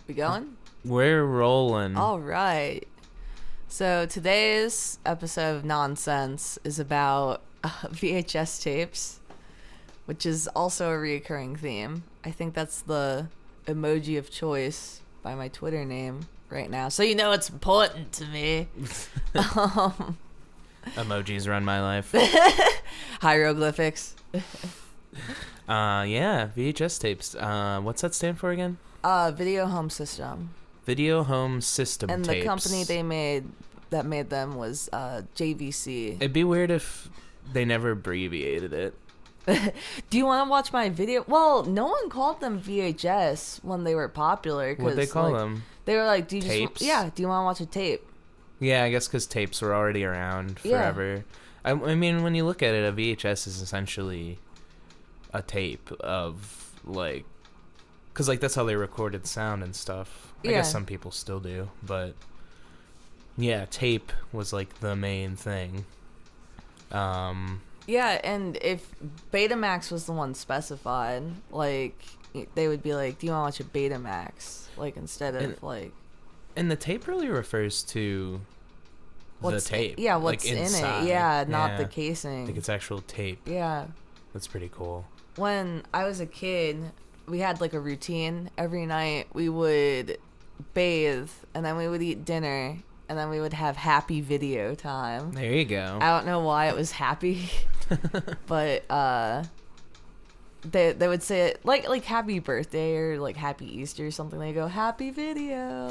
We going? We're rolling. All right. So today's episode of Nonsense is about VHS tapes, which is also a reoccurring theme. I think that's the emoji of choice by my Twitter name right now. So you know it's important to me. Emojis run my life. Hieroglyphics. Yeah, VHS tapes. What's that stand for again? Video home system. Video home system And tapes. the company that made them was JVC. It'd be weird if they never abbreviated it. Do you want to watch my video? Well, no one called them VHS when they were popular. What'd they call them? They were like, do you Tapes? do you want to watch a tape? Yeah, I guess because tapes were already around forever. Yeah. I mean, when you look at it, a VHS is essentially a tape of, like... Because, like, that's how they recorded sound and stuff. I guess some people still do, but... Yeah, tape was, like, the main thing. Yeah, and if Betamax was the one specified, like, they would be like, do you want to watch a Betamax? Like, instead of, like... And the tape really refers to the tape. Yeah, what's like, in inside. it. Yeah, not the casing. Like, it's actual tape. Yeah. That's pretty cool. When I was a kid, we had, like, a routine. Every night, we would bathe, and then we would eat dinner, and then we would have happy video time. There you go. I don't know why it was happy, but they would say it like happy birthday or like happy Easter or something. They go happy video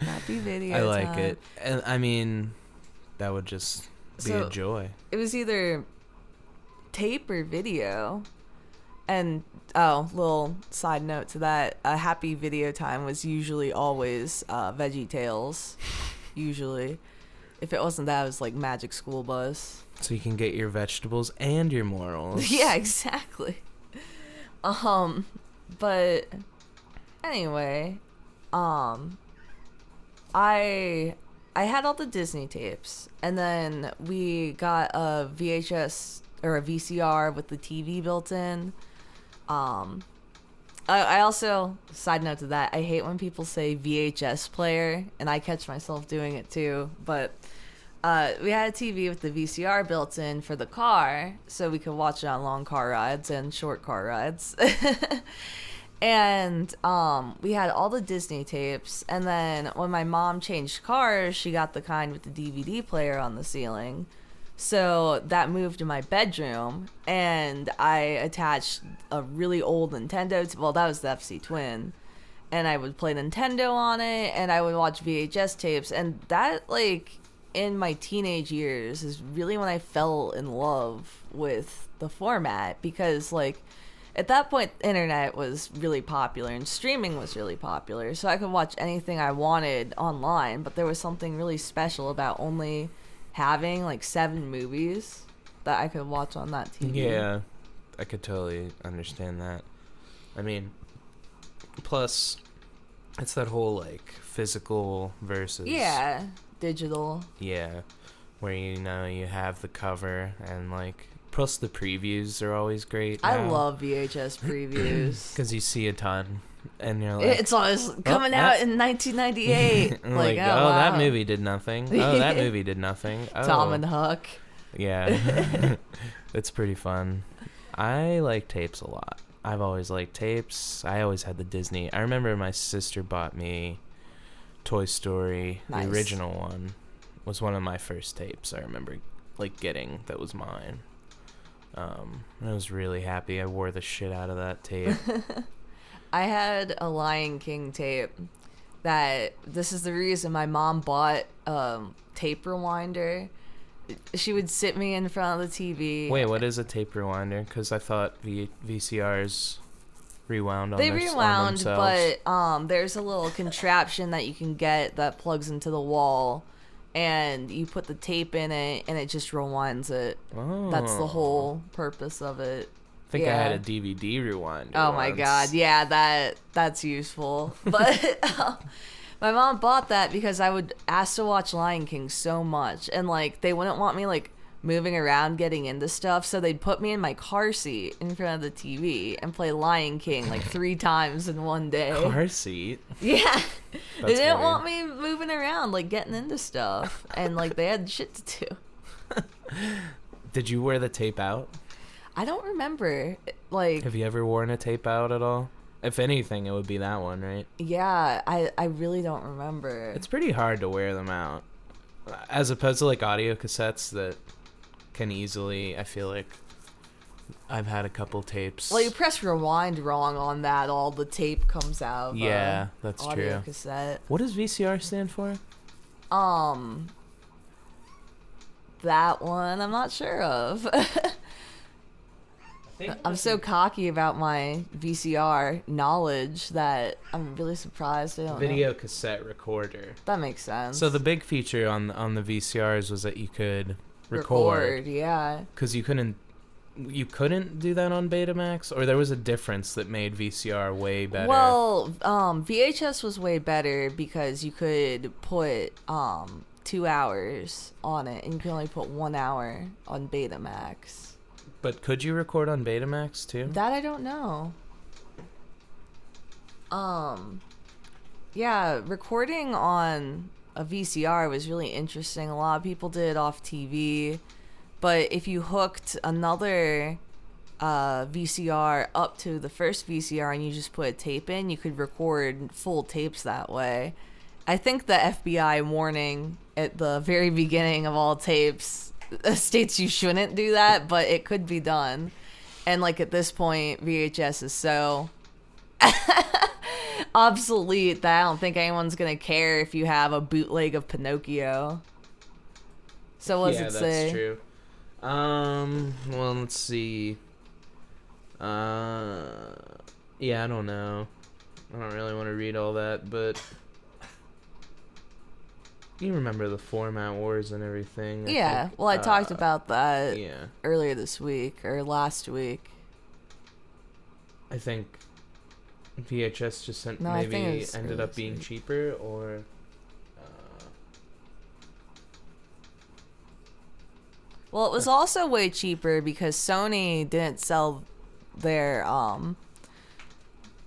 I like time. it, and I mean that would just be a joy. It was either tape or video. And little side note to that, happy video time was usually always Veggie Tales. Usually, if it wasn't that, it was like Magic School Bus. So you can get your vegetables and your morals. Yeah, exactly. But anyway, I had all the Disney tapes, and then we got a VHS or a VCR with the TV built in. I also, side note to that, I hate when people say VHS player, and I catch myself doing it too, but we had a TV with the VCR built in for the car, so we could watch it on long car rides and short car rides. And we had all the Disney tapes, and then when my mom changed cars, she got the kind with the DVD player on the ceiling. So that moved to my bedroom, and I attached a really old Nintendo. That was the FC Twin, and I would play Nintendo on it, and I would watch VHS tapes, and that, like, in my teenage years is really when I fell in love with the format, because, like, at that point, internet was really popular, and streaming was really popular, so I could watch anything I wanted online, but there was something really special about only having like 7 movies that I could watch on that TV. Yeah, I could totally understand that. I mean, plus, it's that whole like physical versus digital. Yeah, where you have the cover and like. Plus, the previews are always great. I love VHS previews because you see a ton. And you're like, it's always coming out in 1998. like, wow. That movie did nothing. Oh, that movie did nothing. Oh. Tom and Huck. Yeah. It's pretty fun. I like tapes a lot. I've always liked tapes. I always had the Disney. I remember my sister bought me Toy Story. Nice. The original one was one of my first tapes I remember like getting that was mine. I was really happy. I wore the shit out of that tape. I had a Lion King tape that this is the reason my mom bought tape rewinder. She would sit me in front of the TV. Wait, what is a tape rewinder? Because I thought VCRs rewound on They on rewound, themselves. but there's a little contraption that you can get that plugs into the wall, and you put the tape in it, and it just rewinds it. Oh. That's the whole purpose of it. I think I had a DVD rewinder. Oh my god, yeah, that's useful. But my mom bought that because I would ask to watch Lion King so much, and like they wouldn't want me like moving around, getting into stuff. So they'd put me in my car seat in front of the TV and play Lion King like 3 times in one day. Car seat? Yeah. They didn't weird. want me moving around, like getting into stuff. And like they had shit to do. Did you wear the tape out? I don't remember. Like, Have you ever worn a tape out at all? If anything, it would be that one, right? yeah, I really don't remember. It's pretty hard to wear them out. As opposed to like audio cassettes that can easily, I feel like I've had a couple tapes. Well, you press rewind wrong on that, all the tape comes out. Yeah, that's audio true. cassette. What does VCR stand for? That one I'm not sure of. I'm so cocky about my VCR knowledge that I'm really surprised I don't Video know. cassette recorder. That makes sense. So the big feature on the VCRs was that you could record. Yeah. Because you couldn't do that on Betamax, or there was a difference that made VCR way better. Well, VHS was way better because you could put 2 hours on it, and you could only put 1 hour on Betamax. But could you record on Betamax too? That I don't know. Yeah, recording on a VCR was really interesting. A lot of people did it off TV, but if you hooked another VCR up to the first VCR and you just put a tape in, you could record full tapes that way. I think the FBI warning at the very beginning of all tapes states you shouldn't do that, but it could be done. And like at this point, VHS is so obsolete that I don't think anyone's gonna care if you have a bootleg of Pinocchio. So what does it say? Yeah, that's true. Well, let's see. Yeah, I don't know. I don't really want to read all that, but you remember the format wars and everything. Yeah, think. well, I talked about that Yeah, earlier this week or last week. I think VHS just No, I think it maybe was ended earlier up this being week. cheaper, or Well, it was also way cheaper because Sony didn't sell their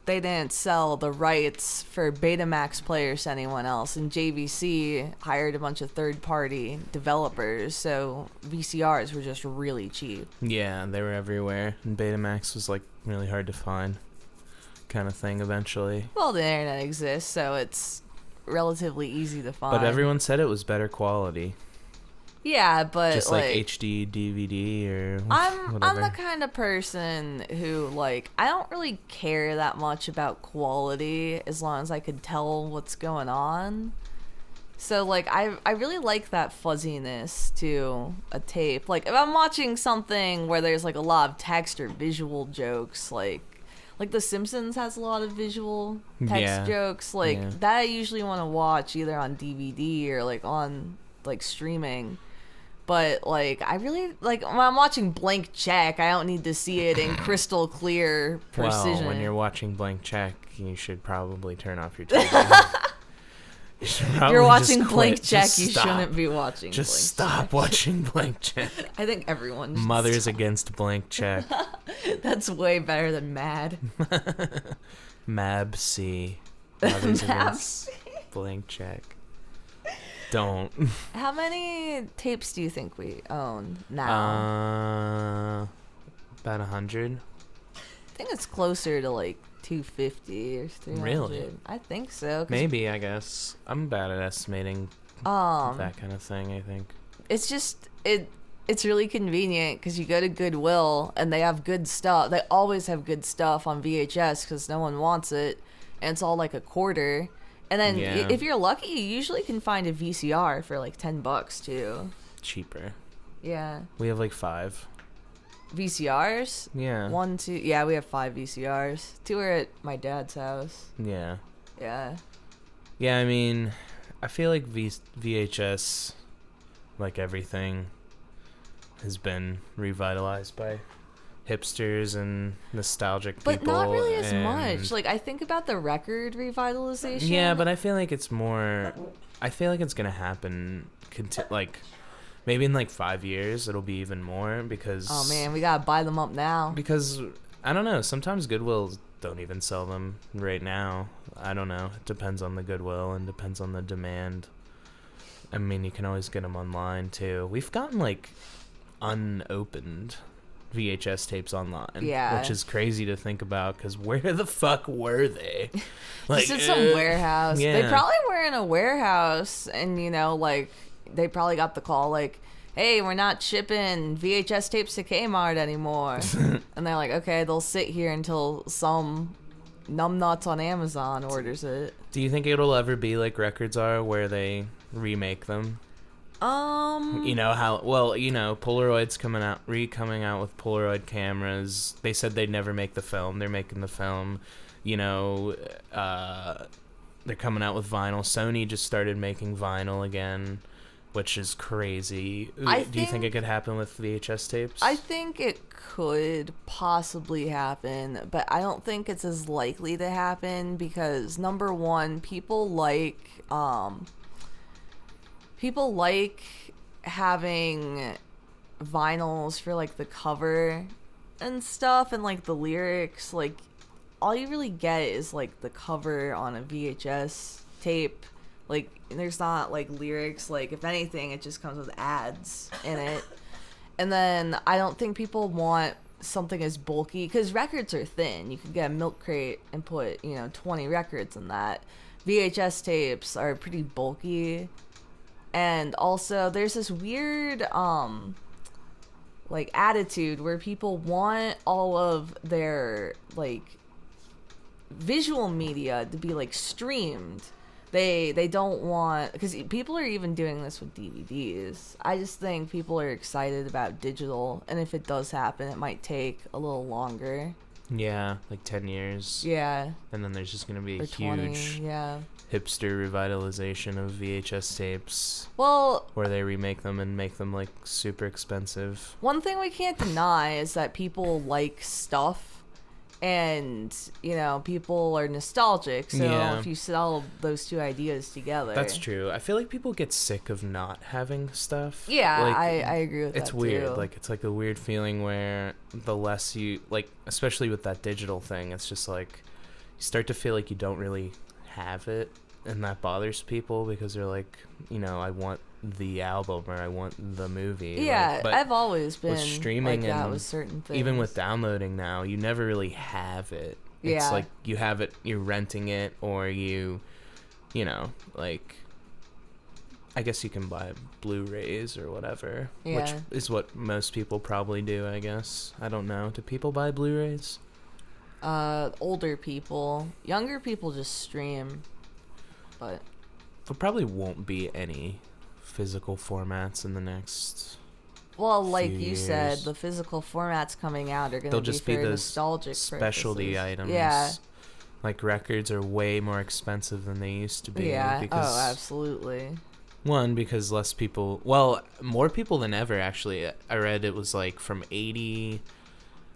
they didn't sell the rights for Betamax players to anyone else, and JVC hired a bunch of third-party developers, so VCRs were just really cheap. yeah, they were everywhere. And Betamax was like really hard to find, kind of thing. Eventually, Well, the internet exists, so it's relatively easy to find. but everyone said it was better quality, yeah, but just like HD, DVD, or I'm whatever. the kind of person who, like, I don't really care that much about quality as long as I could tell what's going on. So, like, I really like that fuzziness to a tape. Like, if I'm watching something where there's, like, a lot of text or visual jokes, like The Simpsons has a lot of visual text Yeah. jokes, like, Yeah. that I usually want to watch either on DVD or, like, on, like, streaming. But, like, I really, like, when I'm watching Blank Check, I don't need to see it in crystal clear precision. Well, when you're watching Blank Check, you should probably turn off your TV. You should If probably you're just watching quit. Blank Just Check, you stop. shouldn't be watching Just Blank stop watching Blank Check. Check. I think everyone should Mothers stop. Against Blank Check. That's way better than Mad. Mab C. Mothers Mab Against Blank Check. Don't. How many tapes do you think we own now? About 100. I think it's closer to, like, 250 or 300. Really? I think so. 'Cause, Maybe, I guess. I'm bad at estimating that kind of thing, I think. it's just it's really convenient because you go to Goodwill and they have good stuff. They always have good stuff on VHS because no one wants it, and it's all like a quarter. And then Yeah. if you're lucky, you usually can find a VCR for like $10 too. Cheaper. Yeah, We have like 5. VCRs. Yeah. 1, 2. Yeah, we have 5 VCRs. 2 are at my dad's house. Yeah. Yeah. Yeah, I mean, I feel like VHS, like everything, has been revitalized by hipsters and nostalgic people. But not really as and- much. Like, I think about the record revitalization. Yeah, but I feel like it's more. I feel like it's gonna happen. Like, Maybe in like 5 years it'll be even more because. Oh man, we gotta buy them up now. Because I don't know. Sometimes Goodwill don't even sell them right now. I don't know. It depends on the Goodwill and depends on the demand. I mean, you can always get them online too. We've gotten like unopened VHS tapes online, which is crazy to think about because where the fuck were they? Like, just in some warehouse. Yeah. They probably were in a warehouse, and like they probably got the call like, hey, we're not shipping VHS tapes to Kmart anymore. And they're like, okay, they'll sit here until some numbnuts on Amazon orders it. Do you think it'll ever be like records are where they remake them? Polaroid's coming out with Polaroid cameras. They said they'd never make the film. They're making the film. They're coming out with vinyl. Sony just started making vinyl again, which is crazy. Do you think it could happen with VHS tapes? I think it could possibly happen, but I don't think it's as likely to happen because, number one, people like having vinyls for like the cover and stuff, and like the lyrics. Like, all you really get is like the cover on a VHS tape. Like, there's not like lyrics. Like, if anything, it just comes with ads in it. And then I don't think people want something as bulky because records are thin. You could get a milk crate and put 20 records in that. VHS tapes are pretty bulky. And also, there's this weird, like, attitude where people want all of their, like, visual media to be, like, streamed. They don't want... Because people are even doing this with DVDs. I just think people are excited about digital. And if it does happen, it might take a little longer. Yeah, like 10 years. Yeah. And then there's just going to be a 20, huge... Yeah. hipster revitalization of VHS tapes. Well, where they remake them and make them like super expensive. One thing we can't deny is that people like stuff, and people are nostalgic. So if you sell those two ideas together, that's true. I feel like people get sick of not having stuff. Yeah, like, I agree with that. It's weird. Too. Like, it's like a weird feeling where the less you like, especially with that digital thing, it's just like you start to feel like you don't really have it, and that bothers people because they're like, I want the album or I want the movie. Yeah, but I've always been with streaming like that and with certain things. Even with downloading now, you never really have it. It's like you have it, you're renting it, or like, I guess you can buy Blu-rays or whatever, which is what most people probably do, I guess. I don't know. Do people buy Blu-rays? Older people. Younger people just stream. But there probably won't be any physical formats in the next like few you years. Said, the physical formats coming out are going to be just for be the nostalgic specialty purposes. items. Yeah. Like, records are way more expensive than they used to be. Yeah. Because, absolutely. One, because less people... more people than ever, actually. I read it was, like, from 80...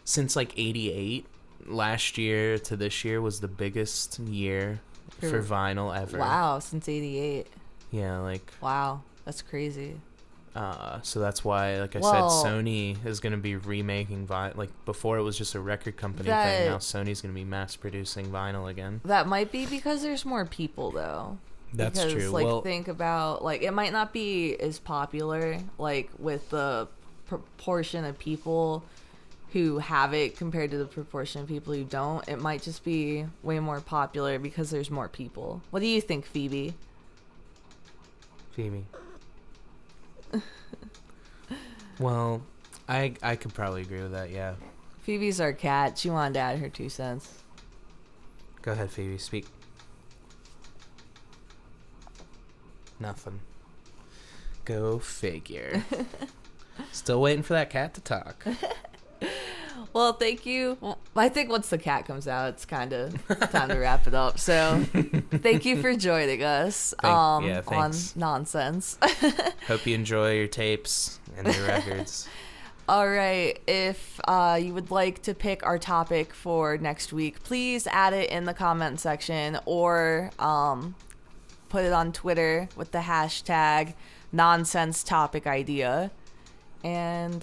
Since, like, 88, last year to this year was the biggest year for vinyl ever. Wow, since 88. Yeah, like... Wow, that's crazy. So that's why, like I said, Sony is going to be remaking vinyl. Like, before it was just a record company thing. Now Sony's going to be mass-producing vinyl again. That might be because there's more people, though. That's true. Like, think about, like, it might not be as popular, like, with the proportion of people who have it compared to the proportion of people who don't. It might just be way more popular because there's more people. What do you think, Phoebe? Well, I could probably agree with that, yeah. Phoebe's our cat. She wanted to add her 2 cents. Go ahead, Phoebe. Speak. Nothing. Go figure. Still waiting for that cat to talk. Well, thank you. Well, I think once the cat comes out, it's kind of time to wrap it up. So, thank you for joining us on Nonsense. Hope you enjoy your tapes and your records. All right. If you would like to pick our topic for next week, please add it in the comment section or put it on Twitter with the hashtag nonsense topic idea. And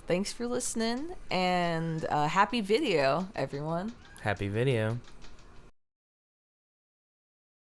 thanks for listening, and happy video, everyone. Happy video.